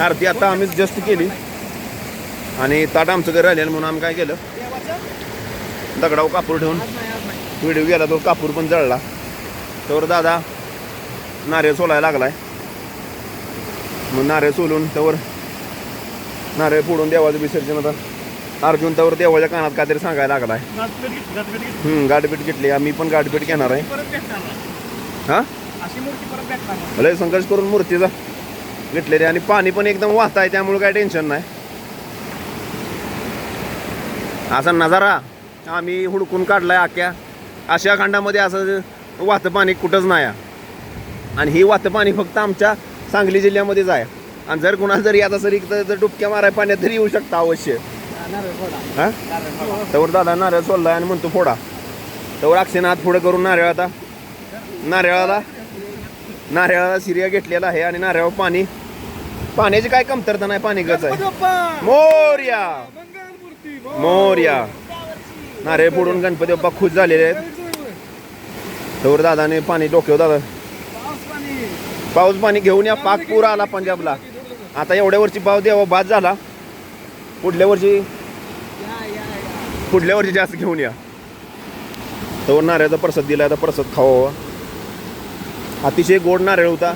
आरती आता आम्ही जस्ट केली आणि ताट आमचं घर राहिलेलं म्हणून आम्ही काय केलं, दगडावर कापूर ठेवून व्हिडिओ गेला, तो कापूर पण जळला. तर दादा नारळ सोलायला लागलाय. मग नारळ सोलून त्यावर नारळ फोडून देवाचं विसर्जन. आता अर्जुन त्यावर देवाच्या कानात काहीतरी सांगायला लागलाय. गाठभेट घेतली. आम्ही पण गाठभेट घेणार आहे. हा लय संघर्ष करून मूर्तीचा घेतलेली आणि पाणी पण एकदम वाहत आहे, त्यामुळे काय टेन्शन नाही. असा नजारा आम्ही हुडकून काढलाय. आशिया खंडामध्ये असं वाहतं पाणी कुठंच नाही. आणि ही वाहतं पाणी फक्त आमच्या सांगली जिल्ह्यामध्येच आहे. आणि जर कुणाला जर यात असेल जर डुबक्या माराय पाण्यात तरी येऊ शकता अवश्य. हा त्यावर दादा नारळ सोडलाय आणि म्हणतो फोडा. त्यावर अक्षयनं हात पुढे करून नारळ, आता नारळाला शिर्या घेतलेला आहे आणि नारळावर पाण्याची काय कमतरता नाही. पाणी गच आहे. मोरया मोरया. नारळ फोडून गणपती बाप्पा खुश झालेले आहेत. त्यावर दादाने पाणी डोक्यावर, दादा पाऊस पाणी घेऊन या. पाक पूर आला पंजाबला. आता एवढ्या वर्षी पाऊस देवा बाद झाला. पुढल्या वर्षी जास्त घेऊन या. तर नारळाचा प्रसाद दिला. आता प्रसाद खावा. अतिशय गोड नारळ होता.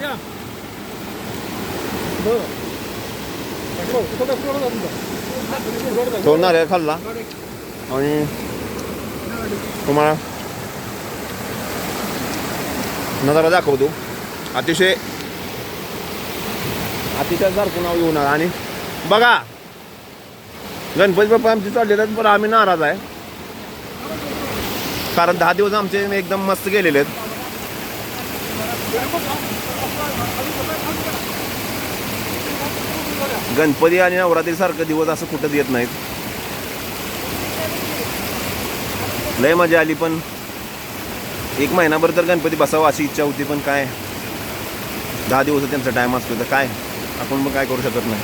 तो नारळ खाल्ला आणि तुम्हाला नजारा दाखवतो. अतिशय सारखं नाव येऊ नका. आणि बघा गणपती बाप्पा आमचे चाललेले आहेत, पण आम्ही नाराज आहे. कारण 10 दिवस आमचे एकदम मस्त गेलेले आहेत. गणपती आणि नवरात्री सारखं दिवस असं कुठंच येत नाहीत. लय मजा आली. पण एक महिनाभर तर गणपती बसावा अशी इच्छा होती. पण काय 10 दिवस त्यांचा टाइम असतो, तर काय आपण मग काय करू शकत नाही.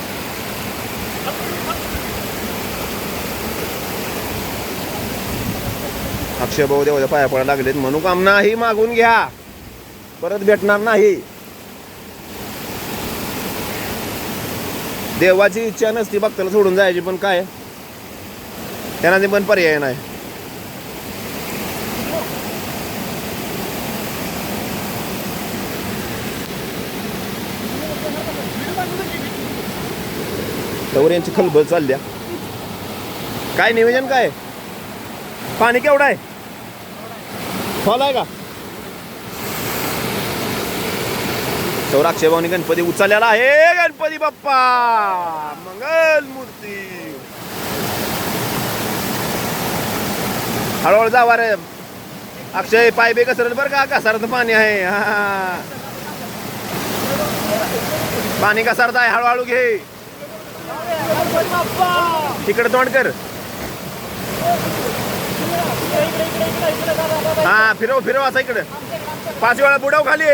अक्षय भाऊ देवाच्या पाया पडायला लागलेत. मनोकामना ही मागून घ्या, परत भेटणार नाही. देवाची इच्छा नसती भक्ताला सोडून जायची, पण काय त्यांना ते पण पर्याय नाही. त्यावर यांची खलबल चालल्या. काय नियोजन काय? पाणी केवढं आहे? फॉल आहे का? तर अक्षय भाऊनी गणपती उचललेला आहे. गणपती बाप्पा मंगल मूर्ती. हळूहळू जावा रे अक्षय. पाय बे घसरत बरं का, घसरत पाणी आहे. हा पाणी घसरत आहे, हळूहळू घे. तिकडे तोंड कर. हा फिरव असा इकडे. 5 वेळा बुडाव खाली.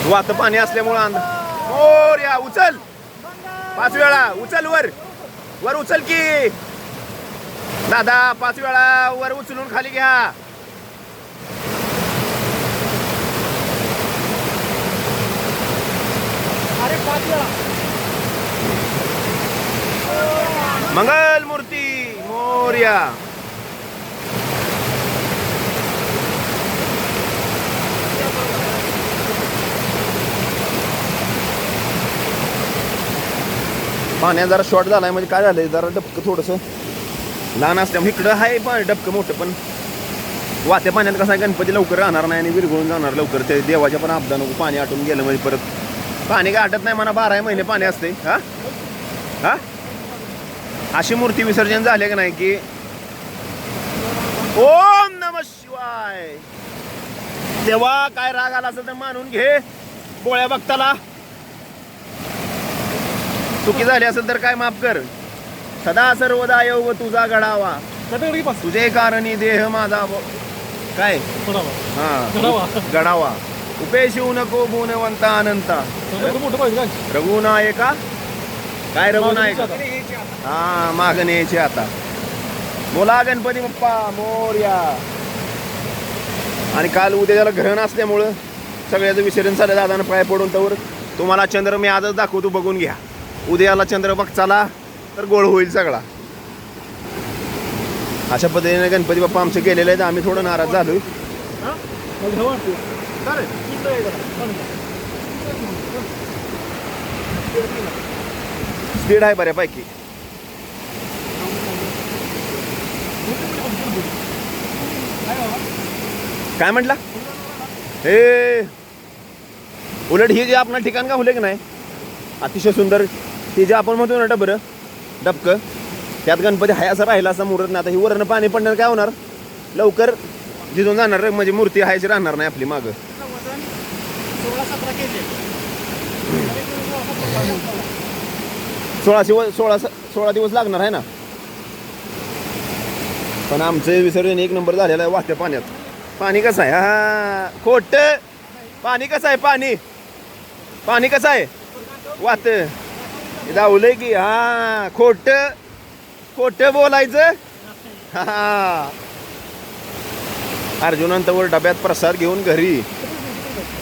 वाहत पाणी असल्यामुळं मोरया. उचल 5 वेळा. उचल वर उचल की दादा. 5 वेळा वर उचलून खाली घ्या. मंगल मूर्ती मोरया. पाण्यात जरा शॉर्ट झालाय. म्हणजे काय झालंय, जरा डबकं थोडंसं लहान असल्यामुळे इकडं आहे पण डबकं मोठं. पण वाहत्या पाण्यात कसं आहे, गणपती लवकर राहणार नाही आणि विरघळून जाणार लवकर. ते देवाच्या पण आपदा नको. पाणी आटून गेलं म्हणजे परत पाणी काय आटत नाही म्हणा. 12 महिने पाणी असते. हा अशी मूर्ती विसर्जन झाले की नाही की ओम नमः शिवाय. तेव्हा काय राग आला असेल तर मानून घे. बोळ्या भक्ताला चुकी झाली असेल तर काय माफ कर. सदा सर्वदा योग तुझा घडावा, तुझे कारणी देह माझा काय गडावा. उपेशिव नको गुणवंता अनंता. रघुनायका काय रघुनायका. हा मागणे यायचे आता. बोला गणपती बाप्पा मोरया. आणि काल उद्या त्याला ग्रहण असल्यामुळं सगळ्याचं विसर्जन झालं दादानं पाय पडून तर तुम्हाला चंद्र मी आजच दाखवतो बघून घ्या. उद्याला चंद्र बघचाला तर गोळ होईल सगळा. अशा पद्धतीने गणपती बाप्पा आमचे गेलेले आहेत. आम्ही थोडं नाराज झालो. स्पीड आहे बऱ्यापैकी. काय म्हटला हे उलट ही जे आपण ठिकाण का होले की नाही अतिशय सुंदर. ते जे आपण म्हणतो ना डबरं डबकं त्यात गणपती हाय असं राहिला असं मुहूर्त नाही. आता ही वरण पाणी पडणार काय होणार लवकर जिथून जाणार म्हणजे मूर्ती हायची राहणार नाही आपली मागं. 16 दिवस लागणार आहे ना. पण आमचं विसर्जन एक नंबर झालेलं आहे. वाहत्या पाण्यात. पाणी कसं आहे हा खोट पाणी कसं आहे पाणी कसं आहे वाहत धावलंय की हा खोट बोलायचं. हा अर्जुनांतवर डब्यात प्रसाद घेऊन घरी.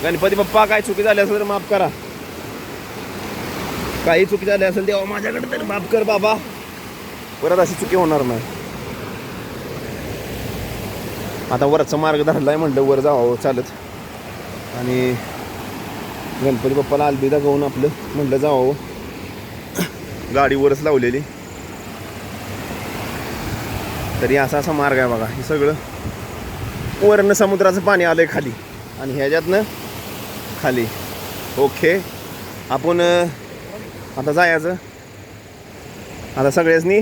गणपती बाप्पा काय चुकी झाली असेल तर माफ करा. काही चुकी झाली असेल तेव्हा माझ्याकडे तर माफ कर बाबा. परत अशी चुकी होणार नाही. आता वरचा मार्ग धरलाय म्हणलं वर जावं चालत आणि गणपती बाप्पाला अलविदा गाऊन आपलं म्हणलं जावं. गाडी वरच लावलेली तरी असा मार्ग आहे बघा. हे सगळं वरनं समुद्राचं पाणी आलंय खाली आणि ह्याच्यातनं खाली. ओके आपण आता जायचं. आता सगळ्यांनी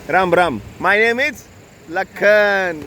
राम राम. माय नेम इज लखन.